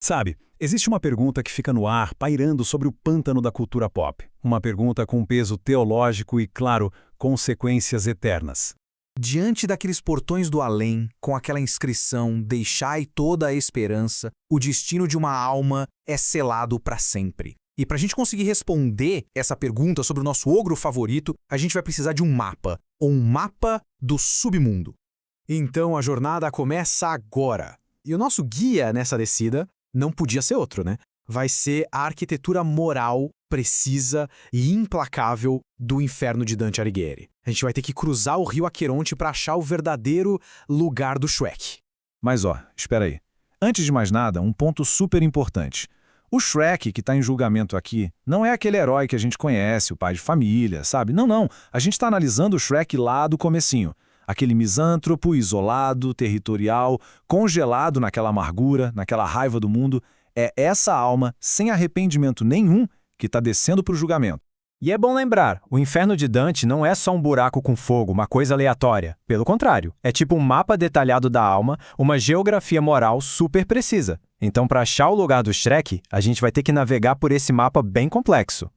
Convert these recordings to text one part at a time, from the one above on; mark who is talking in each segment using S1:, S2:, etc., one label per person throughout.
S1: Sabe, existe uma pergunta que fica no ar, pairando sobre o pântano da cultura pop. Uma pergunta com peso teológico e, claro, consequências eternas.
S2: Diante daqueles portões do além, com aquela inscrição "Deixai toda a esperança", o destino de uma alma é selado para sempre. E para a gente conseguir responder essa pergunta sobre o nosso ogro favorito, a gente vai precisar de um mapa, ou um mapa do submundo. Então a jornada começa agora. E o nosso guia nessa descida não podia ser outro, né? Vai ser a arquitetura moral, precisa e implacável do inferno de Dante Alighieri. A gente vai ter que cruzar o rio Aqueronte para achar o verdadeiro lugar do Shrek.
S3: Mas espera aí. Antes de mais nada, um ponto super importante. O Shrek que está em julgamento aqui não é aquele herói que a gente conhece, o pai de família, sabe? Não. A gente está analisando o Shrek lá do comecinho. Aquele misântropo, isolado, territorial, congelado naquela amargura, naquela raiva do mundo. É essa alma, sem arrependimento nenhum, que está descendo para o julgamento.
S4: E é bom lembrar, o inferno de Dante não é só um buraco com fogo, uma coisa aleatória. Pelo contrário, é tipo um mapa detalhado da alma, uma geografia moral super precisa. Então, para achar o lugar do Shrek, a gente vai ter que navegar por esse mapa bem complexo.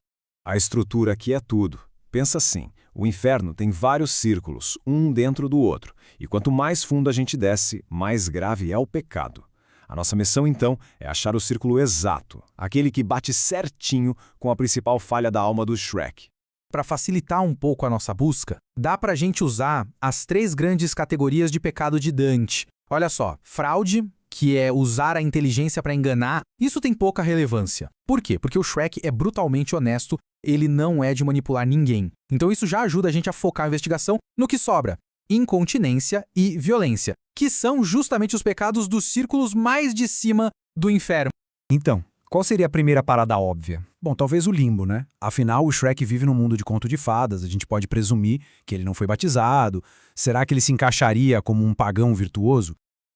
S3: A estrutura aqui é tudo. Pensa assim, o inferno tem vários círculos, um dentro do outro. E quanto mais fundo a gente desce, mais grave é o pecado. A nossa missão, então, é achar o círculo exato, aquele que bate certinho com a principal falha da alma do Shrek.
S2: Para facilitar um pouco a nossa busca, dá para a gente usar as 3 grandes categorias de pecado de Dante. Olha só, fraude, que é usar a inteligência para enganar, isso tem pouca relevância. Por quê? Porque o Shrek é brutalmente honesto, ele não é de manipular ninguém. Então isso já ajuda a gente a focar a investigação no que sobra: incontinência e violência, que são justamente os pecados dos círculos mais de cima do inferno.
S5: Então, qual seria a primeira parada óbvia? Bom, talvez o limbo, né? Afinal, o Shrek vive num mundo de conto de fadas, a gente pode presumir que ele não foi batizado. Será que ele se encaixaria como um pagão virtuoso?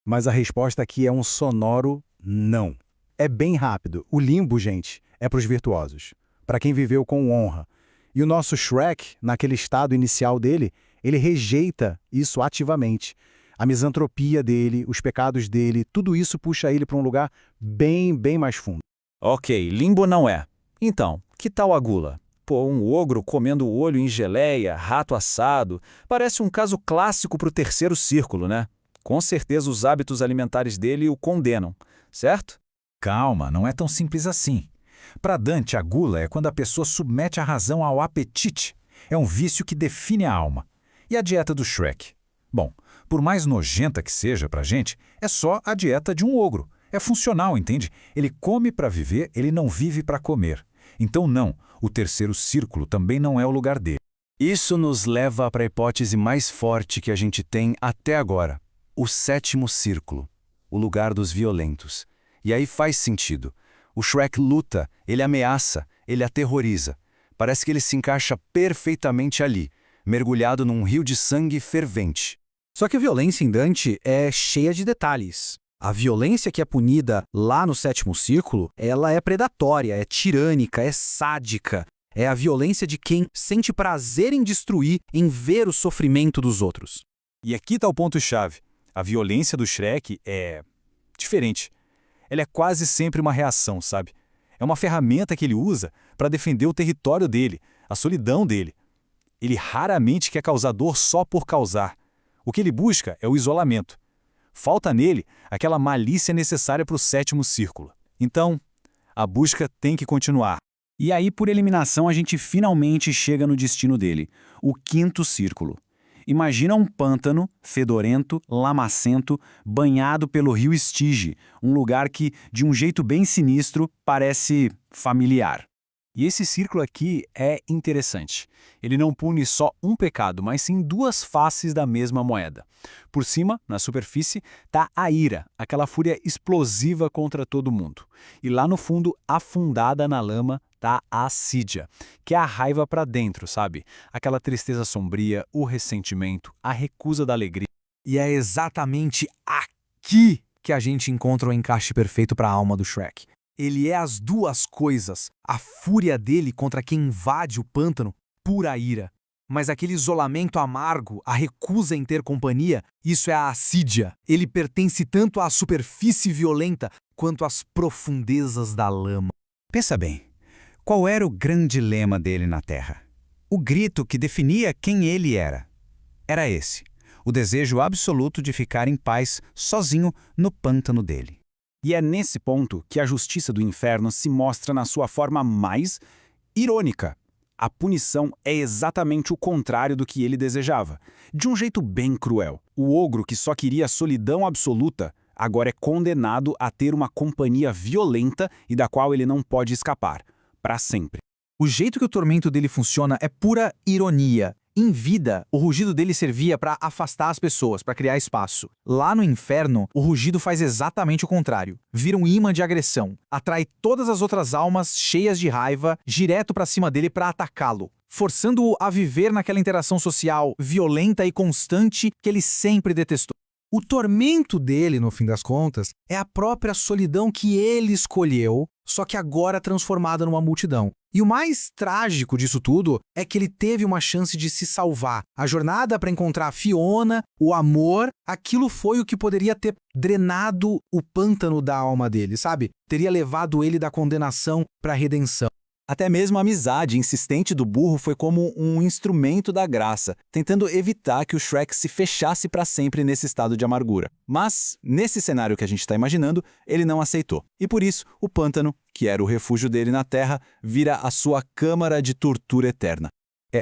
S6: Mas a resposta aqui é um sonoro não. É bem rápido. O limbo, gente, é para os virtuosos, para quem viveu com honra. E o nosso Shrek, naquele estado inicial dele, ele rejeita isso ativamente. A misantropia dele, os pecados dele, tudo isso puxa ele para um lugar bem mais fundo.
S3: Ok, limbo não é. Então, que tal a gula? Pô, um ogro comendo o olho em geleia, rato assado, parece um caso clássico para o terceiro círculo, né? Com certeza os hábitos alimentares dele o condenam, certo?
S5: Calma, não é tão simples assim. Para Dante, a gula é quando a pessoa submete a razão ao apetite. É um vício que define a alma. E a dieta do Shrek? Bom, por mais nojenta que seja pra gente, é só a dieta de um ogro. É funcional, entende? Ele come para viver, ele não vive para comer. Então não, o terceiro círculo também não é o lugar dele.
S6: Isso nos leva para a hipótese mais forte que a gente tem até agora. O sétimo círculo, o lugar dos violentos. E aí faz sentido. O Shrek luta, ele ameaça, ele aterroriza. Parece que ele se encaixa perfeitamente ali, mergulhado num rio de sangue fervente.
S2: Só que a violência em Dante é cheia de detalhes. A violência que é punida lá no sétimo círculo, ela é predatória, é tirânica, é sádica. É a violência de quem sente prazer em destruir, em ver o sofrimento dos outros.
S3: E aqui está o ponto-chave. A violência do Shrek é diferente. Ela é quase sempre uma reação, sabe? É uma ferramenta que ele usa para defender o território dele, a solidão dele. Ele raramente quer causar dor só por causar. O que ele busca é o isolamento. Falta nele aquela malícia necessária para o sétimo círculo. Então, a busca tem que continuar.
S5: E aí, por eliminação, a gente finalmente chega no destino dele, o quinto círculo. Imagina um pântano, fedorento, lamacento, banhado pelo rio Estige, um lugar que, de um jeito bem sinistro, parece familiar.
S1: E esse círculo aqui é interessante. Ele não pune só um pecado, mas sim 2 faces da mesma moeda. Por cima, na superfície, está a ira, aquela fúria explosiva contra todo mundo. E lá no fundo, afundada na lama, está a assídia, que é a raiva para dentro, sabe? Aquela tristeza sombria, o ressentimento, a recusa da alegria.
S2: E é exatamente aqui que a gente encontra o encaixe perfeito para a alma do Shrek. Ele é as 2 coisas, a fúria dele contra quem invade o pântano, pura ira. Mas aquele isolamento amargo, a recusa em ter companhia, isso é a assídia. Ele pertence tanto à superfície violenta quanto às profundezas da lama.
S5: Pensa bem, qual era o grande lema dele na Terra? O grito que definia quem ele era. Era esse, o desejo absoluto de ficar em paz sozinho no pântano dele.
S1: E é nesse ponto que a justiça do inferno se mostra na sua forma mais irônica. A punição é exatamente o contrário do que ele desejava. De um jeito bem cruel. O ogro que só queria solidão absoluta, agora é condenado a ter uma companhia violenta e da qual ele não pode escapar, para sempre.
S2: O jeito que o tormento dele funciona é pura ironia. Em vida, o rugido dele servia para afastar as pessoas, para criar espaço. Lá no inferno, o rugido faz exatamente o contrário. Vira um imã de agressão. Atrai todas as outras almas cheias de raiva direto para cima dele para atacá-lo, forçando-o a viver naquela interação social violenta e constante que ele sempre detestou. O tormento dele, no fim das contas, é a própria solidão que ele escolheu, só que agora transformada numa multidão. E o mais trágico disso tudo é que ele teve uma chance de se salvar. A jornada para encontrar a Fiona, o amor, aquilo foi o que poderia ter drenado o pântano da alma dele, sabe? Teria levado ele da condenação para a redenção.
S3: Até mesmo a amizade insistente do burro foi como um instrumento da graça, tentando evitar que o Shrek se fechasse para sempre nesse estado de amargura. Mas, nesse cenário que a gente está imaginando, ele não aceitou. E por isso, o pântano, que era o refúgio dele na Terra, vira a sua câmara de tortura eterna.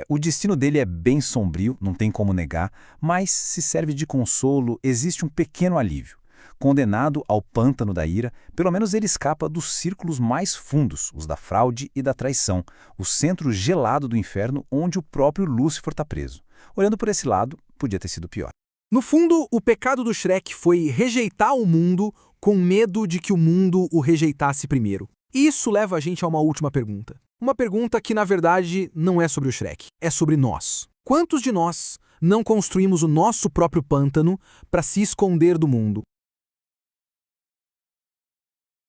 S5: O destino dele é bem sombrio, não tem como negar, mas se serve de consolo, existe um pequeno alívio. Condenado ao pântano da ira, pelo menos ele escapa dos círculos mais fundos, os da fraude e da traição, o centro gelado do inferno onde o próprio Lúcifer está preso. Olhando por esse lado, podia ter sido pior.
S2: No fundo, o pecado do Shrek foi rejeitar o mundo com medo de que o mundo o rejeitasse primeiro. Isso leva a gente a uma última pergunta. Uma pergunta que, na verdade, não é sobre o Shrek, é sobre nós. Quantos de nós não construímos o nosso próprio pântano para se esconder do mundo?